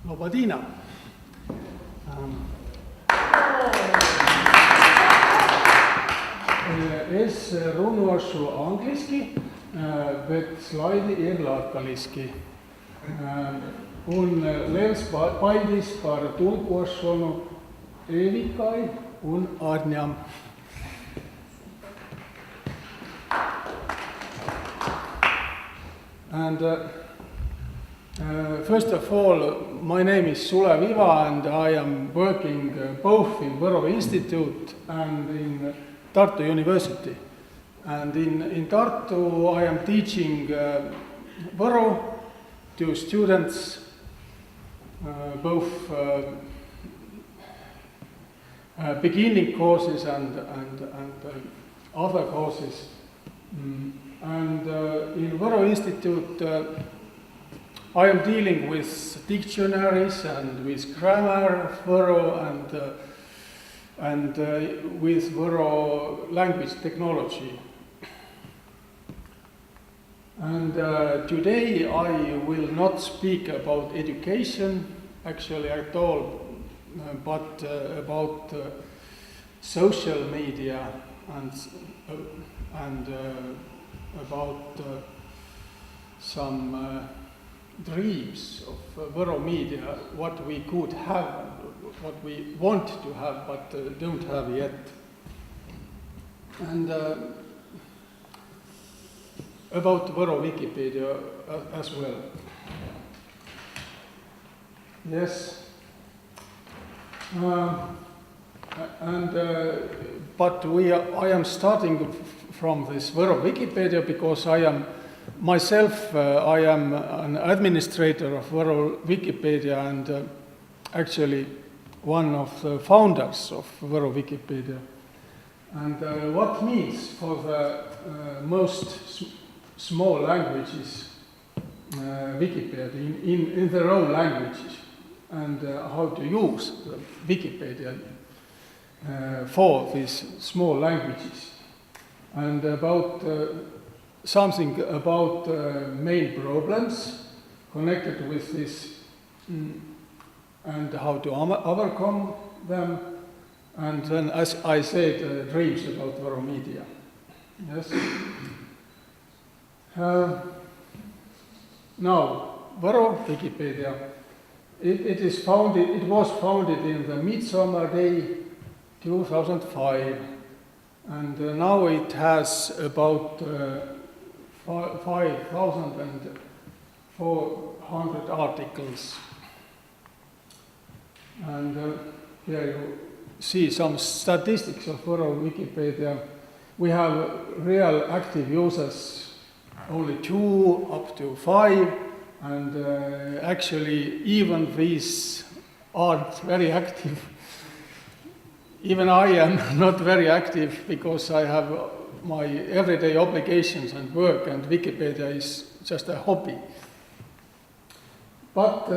Lobodina. Es runāšu angliski, bet slaidi ir latgaliski. Un liels paldies par tulkošanu Evikai un Arņam. And first of all, my name is Sulevs and I am working both in Võro Institute and in Tartu University. And in Tartu I am teaching Võro to students, both beginning courses and other courses. And in Võro Institute I am dealing with dictionaries and with grammar of Võro and with Võro language technology. And today I will not speak about education actually at all, but about social media and about some dreams of Võro media, what we could have, what we want to have, but don't have yet. And about Võro Wikipedia as well. Yes. But I am starting from this Võro Wikipedia because I am myself, I am an administrator of Võro Wikipedia and actually one of the founders of Võro Wikipedia. And what means for the most small languages Wikipedia in their own languages and how to use the Wikipedia for these small languages. And about something about main problems connected with this and how to overcome them. And then, as I said, dreams about Võro media. Yes. Now, Võro Wikipedia. It was founded in the Midsummer Day 2005, and now it has about 5,400 articles. And here you see some statistics of Võro Wikipedia. We have real active users, only 2 up to 5, and actually even these aren't very active. Even I am not very active because I have my everyday obligations and work, and Wikipedia is just a hobby. But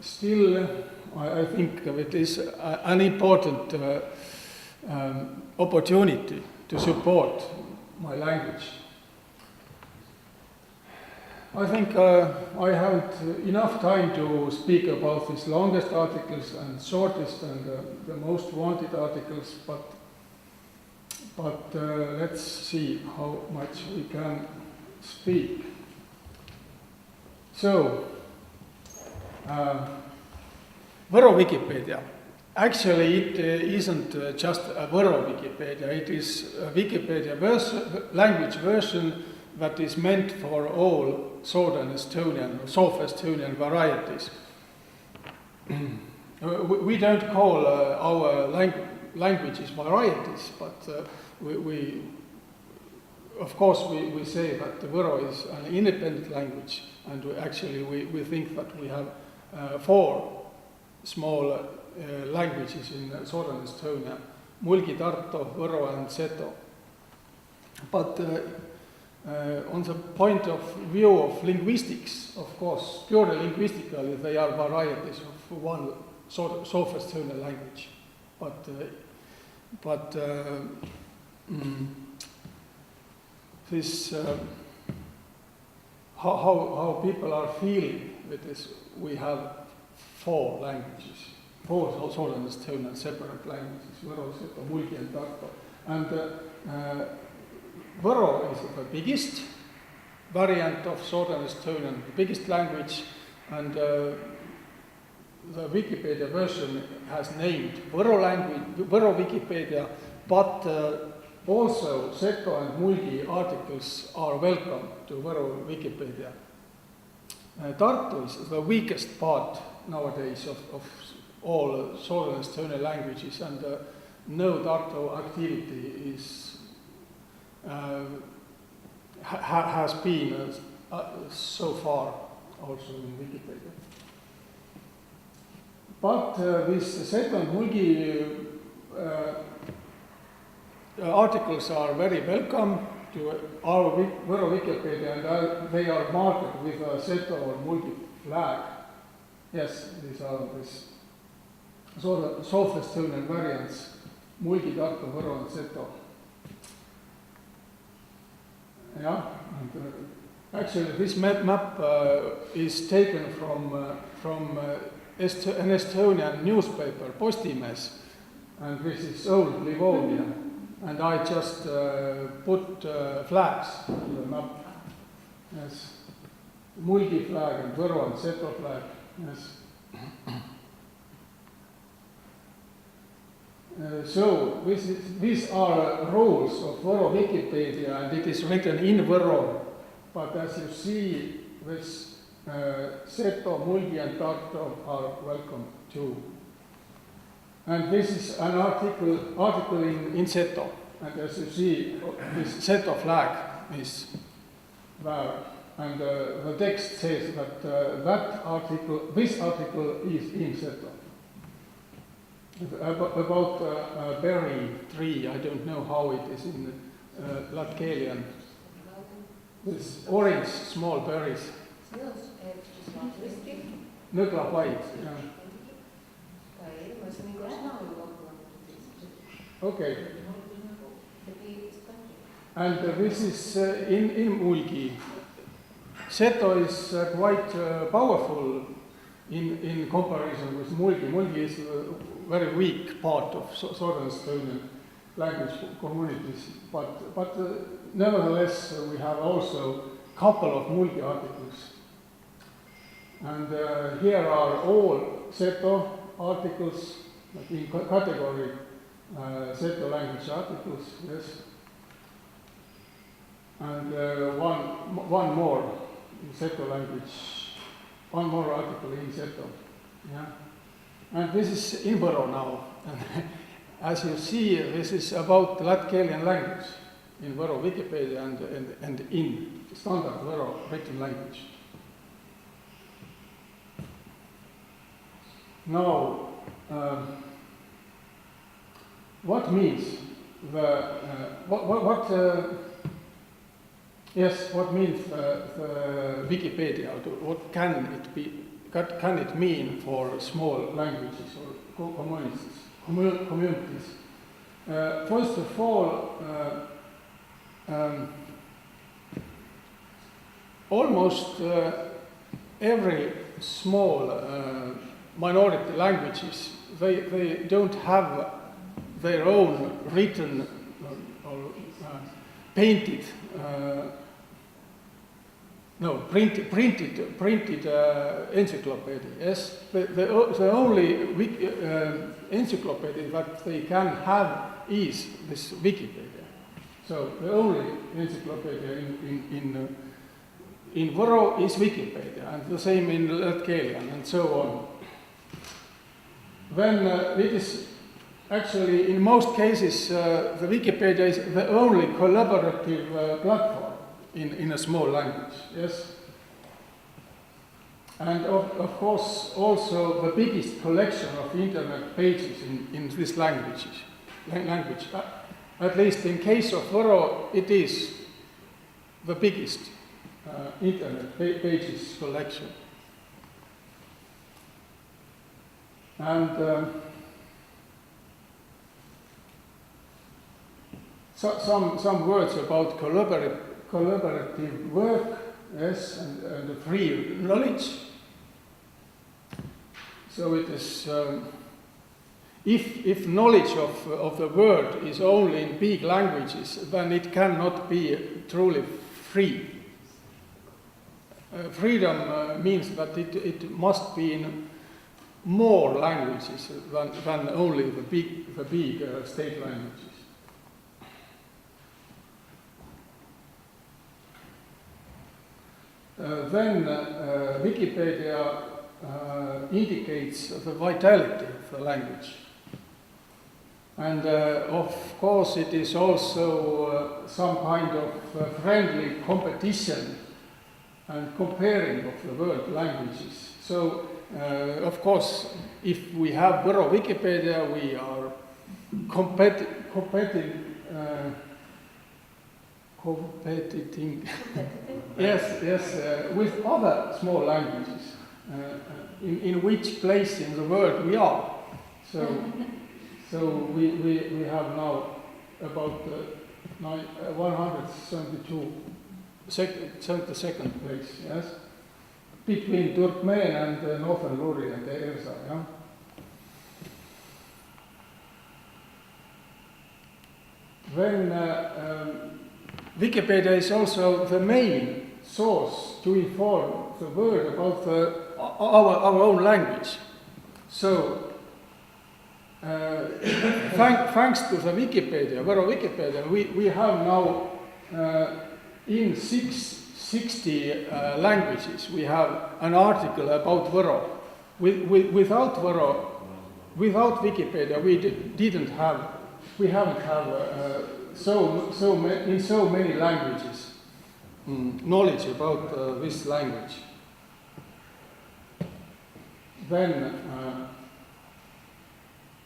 still, I think it is an important opportunity to support my language. I think I haven't enough time to speak about these longest articles and shortest and the most wanted articles, but let's see how much we can speak. So, Võro Wikipedia. Actually, it isn't just a Võro Wikipedia. It is a Wikipedia language version that is meant for all Southern Estonian or South Estonian varieties. We don't call our languages varieties, but we of course we say that the Võro is an independent language, and we think that we have 4 small languages in Southern Estonia: Mulgi, Tartu, Võro and Seto. But on the point of view of linguistics, of course, purely linguistically, they are varieties of one South Estonian language. But this how people are feeling with this, we have 4 languages, 4 Southern Estonian separate languages, Võro, Seto, Mulgi and Tartu. And Võro is the biggest variant of Southern Estonian, the biggest language, and the Wikipedia version has named Võro language, Võro Wikipedia, but also Seto and Mulgi articles are welcome to Võro Wikipedia. Tartu is the weakest part nowadays of all Southern Estonian languages, and no Tartu activity is has been so far also in Wikipedia. But this Seto and Mulgi articles are very welcome to our Võro Wikipedia, and they are marked with a Seto or Mulgi flag. Yes, these are this South Estonian variants, Mulgi, Tartu, Võro and Seto. Yeah, and actually this map is taken from an Estonian newspaper, Postimees, and this is old Livonia, and I just put flags on the map. Yes, Mulgi flag and Võro and Seto flag. Yes. So these are rules of Võro Wikipedia, and it is written in Võro. But as you see, this Seto, Mulgi and Tartu are welcome too. And this is an article in Seto. And as you see, this Seto flag is there. And the text says that this article is in Seto. About berry tree, I don't know how it is in Latgalian. This orange small berries. Nõglapaid, yeah. Okay. And this is in Mulgi. Seto is quite powerful in comparison with Mulgi. Mulgi is a very weak part of Southern Estonian language communities, but nevertheless we have also a couple of Mulgi articles. And here are all Seto articles, like in category Seto language articles, yes. And one more in Seto language, one more article in Seto, yeah. And this is in Võro now. And as you see, this is about the Latgalian language in Võro Wikipedia and in standard Võro written language. Now, what means what means the Wikipedia? What can it be? Can it mean for small languages or communities? First of all, almost every small minority languages, they don't have their own written or painted printed encyclopedia. Yes, the only encyclopedia that they can have is this Wikipedia. So the only encyclopedia in Võro is Wikipedia, and the same in Latgalian, and so on. Then it is actually, in most cases, the Wikipedia is the only collaborative platform in a small language, yes. And of course, also the biggest collection of internet pages in this language. At least in case of Võro, it is the biggest internet pages collection. And some words about collaborative work, yes, and free knowledge. So it is, if knowledge of the word is only in big languages, then it cannot be truly free. Freedom means that it must be in more languages than only the big state languages. Then Wikipedia indicates the vitality of the language. And of course it is also some kind of friendly competition and comparing of the world languages. So of course if we have Võro Wikipedia, we are competing yes, with other small languages, in which place in the world we are. So we have now about 172, 72nd place, yes, between Turkmen and Northern Luri and Ersa, yeah. When Wikipedia is also the main source to inform the world about our own language. So, thanks to the Wikipedia, Võro Wikipedia, we have now in 60 languages we have an article about Võro. Without Võro, without Wikipedia, we haven't have in so many languages knowledge about this language. Then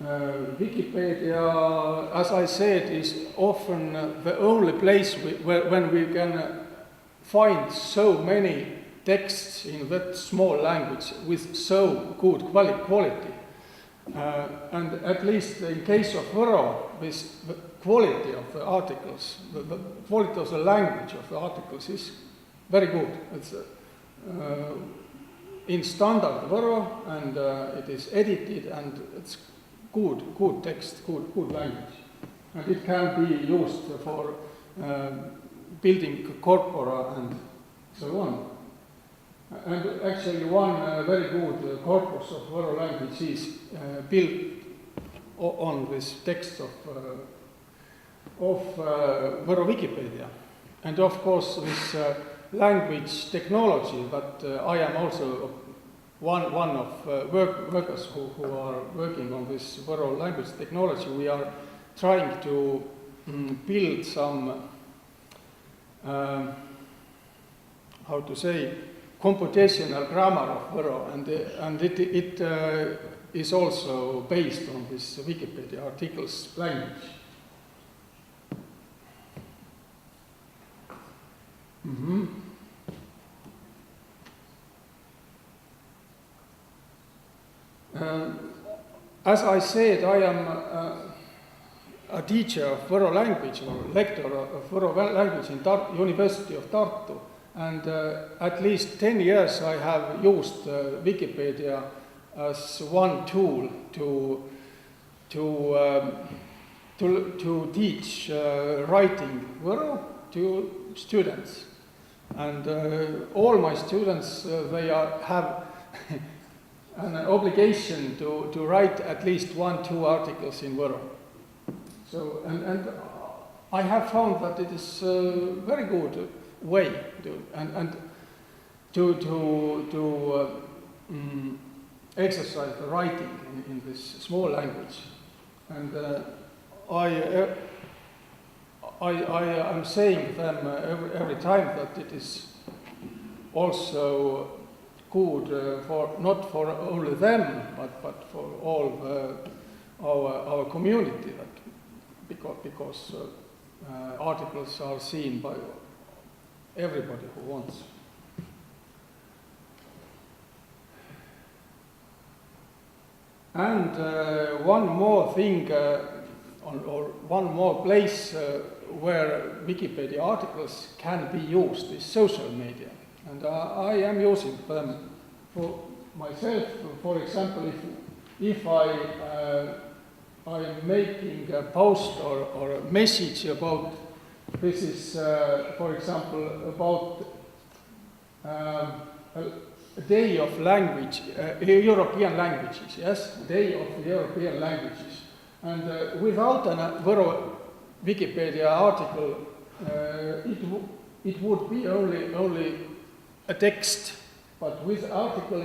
Wikipedia, as I said, is often the only place when we can find so many texts in that small language with so good quality. And at least in case of Võro, this the quality of the articles, the quality of the language of the articles is very good. It's in standard Võro, and it is edited, and it's good text, good language. And it can be used for building corpora and so on. And actually one very good corpus of Võro language is built on this text of Võro Wikipedia. And of course this language technology, but I am also one of workers who are working on this Võro language technology. We are trying to build some, how to say, computational grammar of Võro, and it is also based on this Wikipedia articles language. Mm-hmm. As I said, I am a teacher of Võro language, or lecturer of Võro language in University of Tartu. And at least 10 years I have used Wikipedia as one tool to teach writing Võro to students. And all my students, they have an obligation to write at least 1-2 articles in Võro. So, and I have found that it is a very good way to exercise the writing in this small language. And I am saying them every time that it is also good for not for only them, but for all our community, that because articles are seen by everybody who wants. And one more thing, or one more place where Wikipedia articles can be used is social media. And I am using them myself, for example, if I am making a post or a message about, this is, for example, about a day of language, European languages, yes, Day of European Languages. And without a Võro Wikipedia article, it would be only a text, but with article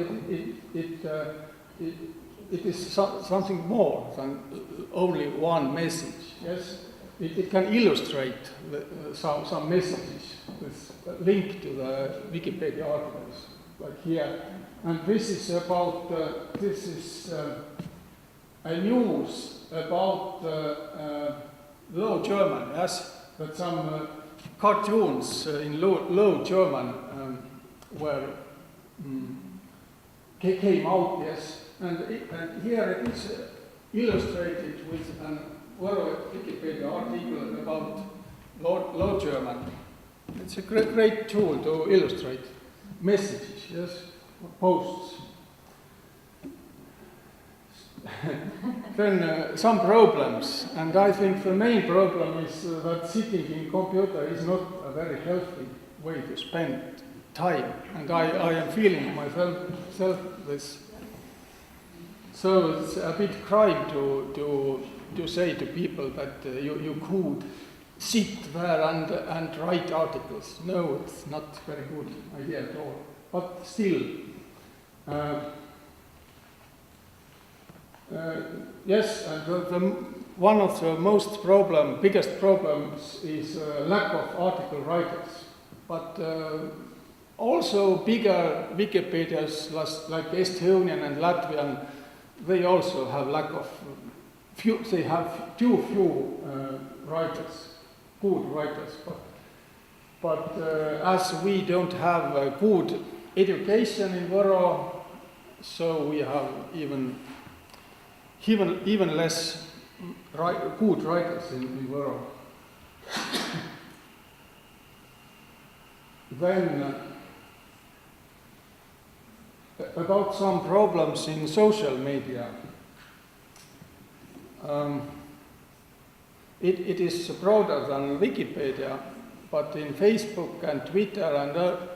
it is something more than only one message. Yes, it can illustrate some messages with a link to the Wikipedia articles, like here. And this is about a news about Low German. Yes, that some cartoons in Low German came out. Yes. And here it is illustrated with an Wikipedia article about Low German. It's a great tool to illustrate messages, yes, posts. Then some problems, and I think the main problem is that sitting in computer is not a very healthy way to spend time, and I am feeling myself this. So it's a bit crime to say to people that you could sit there and write articles. No, it's not very good idea at all. But still, yes, and one of the biggest problems is lack of article writers. But also bigger Wikipedias like Estonian and Latvian, they also have lack of they have too few writers, good writers. But as we don't have good education in Võro, so we have even less good writers in Võro. Then about some problems in social media. It is broader than Wikipedia, but in Facebook and Twitter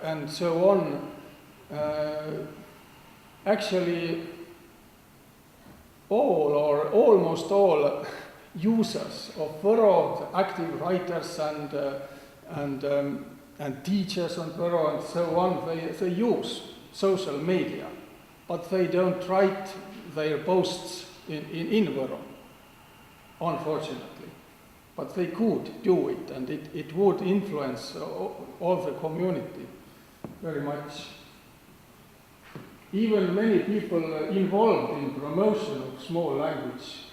and so on, actually all or almost all users of Võro, active writers and teachers on Võro and so on, they use social media, but they don't write their posts in Võro, unfortunately. But they could do it, and it would influence all the community very much. Even many people involved in promotion of small language,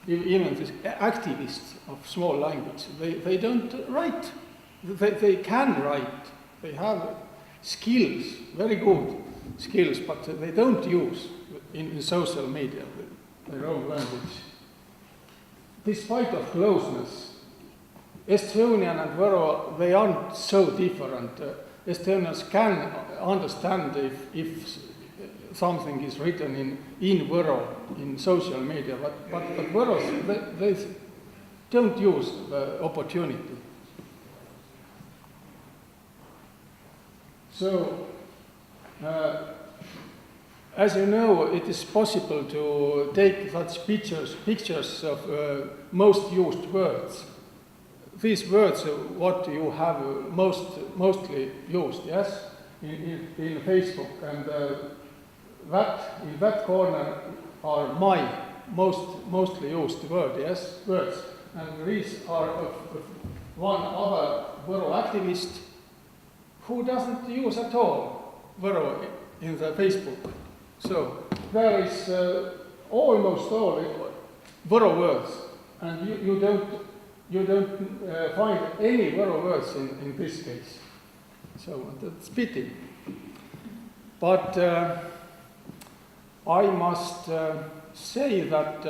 even these activists of small language, they don't write. They can write. They have skills, very good skills, but they don't use in social media their own language. Despite of closeness, Estonian and Võro, they aren't so different. Estonians can understand if something is written in Võro, in social media, but Võros, they don't use the opportunity. So, as you know, it is possible to take such pictures of most used words. These words, what you have mostly used, yes, in Facebook, and in that corner are my mostly used words, yes, words, and these are of one other Võro activist who doesn't use at all Võro in the Facebook. So there is almost all Võro words, and you don't find any Võro words in this case. So that's pity. But I must say that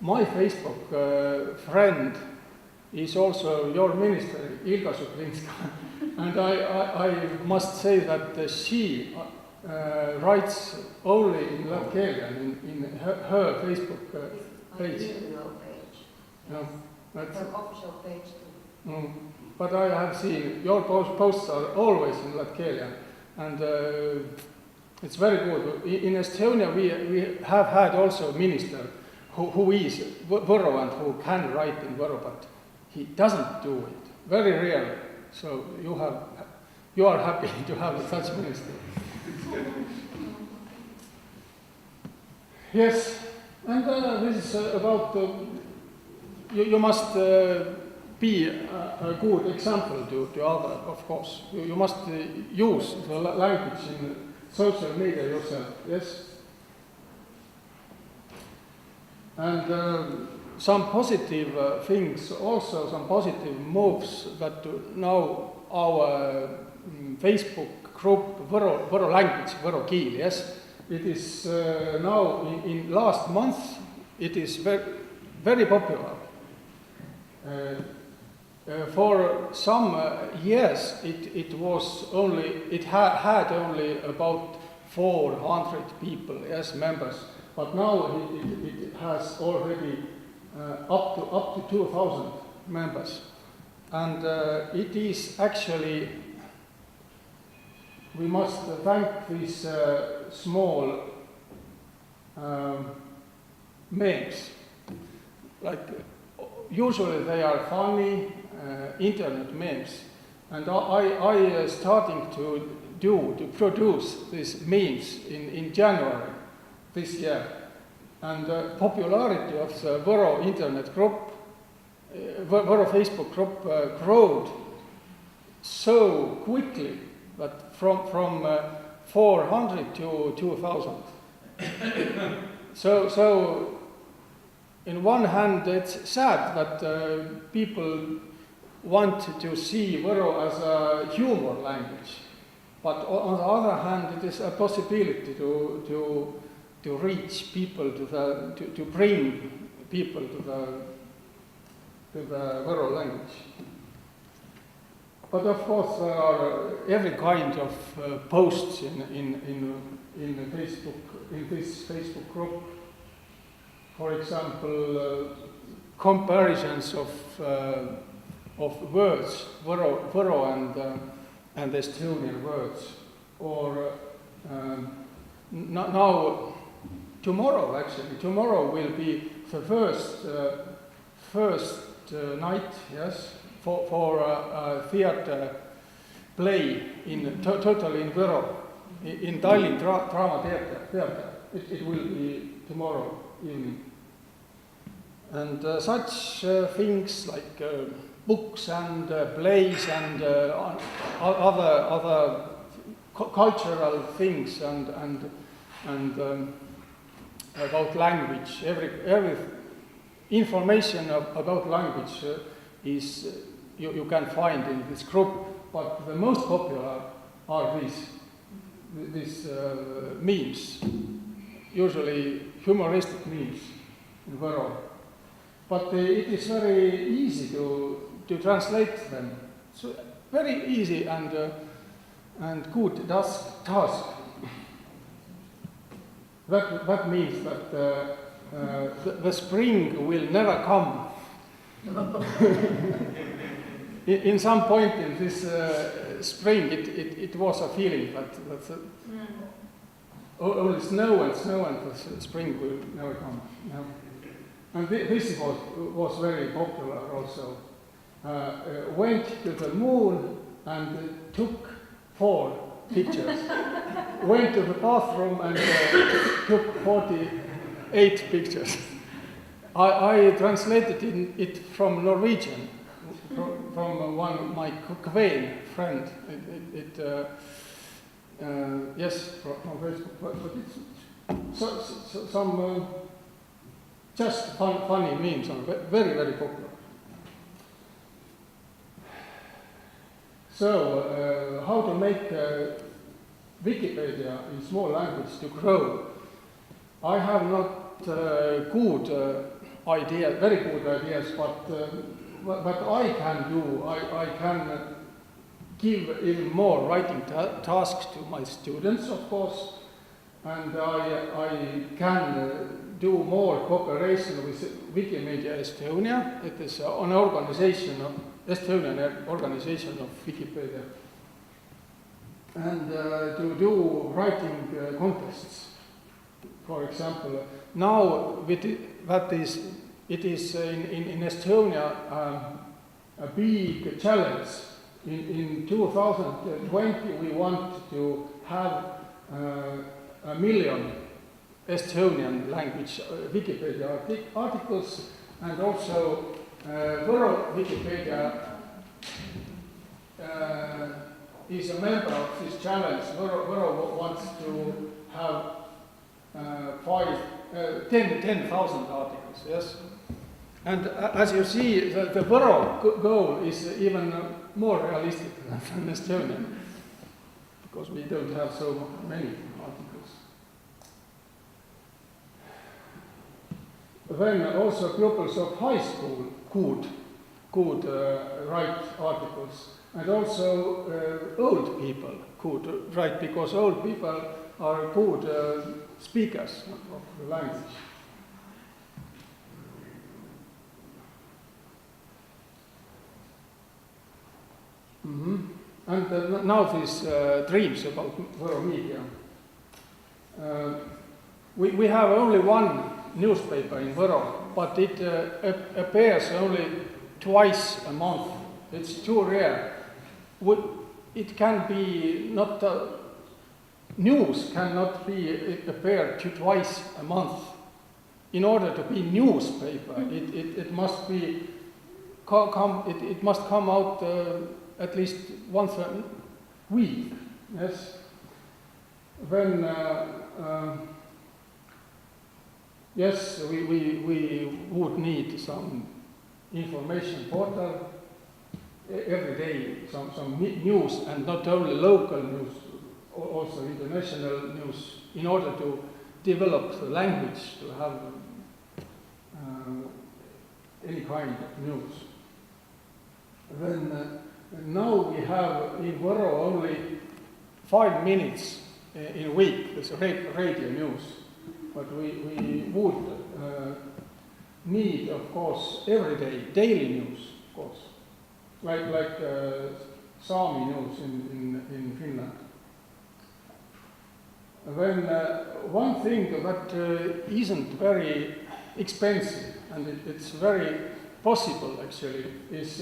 my Facebook friend is also your minister, Ilga Šuplinska, and I must say that she writes only in Latgalian in her Facebook page. No, that's her official page too. But I have seen your posts are always in Latgalian, and it's very good. In Estonia, we have had also a minister who is Võro and who can write in Võro, but he doesn't do it. Very rare. So you are happy to have such minister. Yes, and this is about you must be a good example to others, of course. You must use the language in social media yourself, yes? And some positive things, also some positive moves that now our Facebook group, Võro language, Võro keel, yes? It is now, in last month, it is very popular. For some years, it had only about 400 people as members, but now it has already up to 2,000 members, and it is actually. We must thank these small memes. Like usually they are funny internet memes, and I starting to produce these memes in January this year, and the popularity of the Võro internet group, Võro Facebook group growed so quickly that from 400 to 2,000. So in one hand it's sad that people want to see Võro as a humor language, but on the other hand it is a possibility to reach people, to bring people to the Võro language. But of course there are every kind of posts in this Facebook group. For example, comparisons of words, Võro and Estonian words, or now tomorrow will be the first night, yes, for a theater play totally in Võro, in Tallinn Drama Theater. It will be tomorrow evening. And such things like books and plays and other cultural things and about language. Every information about language is you can find in this group, but the most popular are these memes, usually humoristic memes in Võro. But it is very easy to translate them. So very easy and good task. That means that the spring will never come. In some point in this spring, it was a feeling that only snow and the spring will never come. No. And this was very popular also. Went to the moon and took 4 pictures. Went to the bathroom and took 48 pictures. I translated it from Norwegian, from one of my Kveen friend. Yes, from Facebook, but it's some just funny memes are very, very popular. So, how to make Wikipedia in small language to grow? I have not very good ideas, but what I can do, I can give even more writing tasks to my students, of course, and I can do more cooperation with Wikimedia Estonia. It is an organization, Estonian organization of Wikipedia, and to do writing contests. For example, now it is in Estonia a big challenge. In 2020 we want to have 1 million Estonian language Wikipedia articles, and also Võro Wikipedia is a member of this challenge. Võro wants to have 10,000 articles, yes. And as you see, the Võro goal is even more realistic than Estonian, because we don't have so many articles. Then also pupils of high school could write articles, and also old people could write, because old people are good speakers of the language. And now these dreams about Võro media. We have only one newspaper in Võro, but it appears only twice a month. It's too rare. It can be not news cannot be appear twice a month. In order to be newspaper, it must be it must come out at least once a week. Yes. Then yes, we would need some information portal every day, some news, and not only local news, also international news, in order to develop the language, to have any kind of news. Then now we have in Võro only 5 minutes in a week, this radio news, but we would need, of course, every day, daily news, of course, like Sami news in Finland. Then one thing that isn't very expensive, and it's very possible actually, is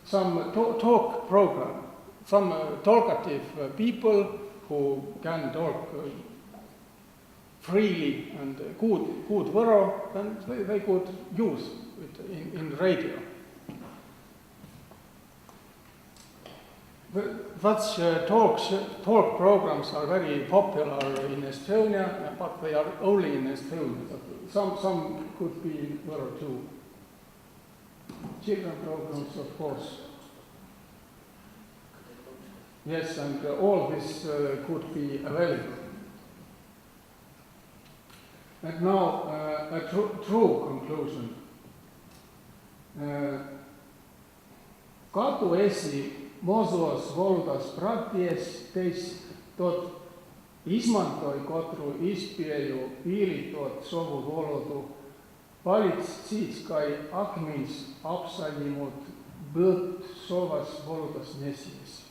some talk program, some talkative people who can talk freely and good Võro, and they could use it in radio. Such talk programs are very popular in Estonia, but they are only in Estonia. But some could be in Võro too. Children programs, of course. Yes, and all this could be available. And now a true conclusion. Katu esi MOZUOS volūdas praties teis tot izmantoi kotru izpieju pīlītot sovu valodu, palits cīts kai akmins apsaņemot būt sovas volūdas nesies.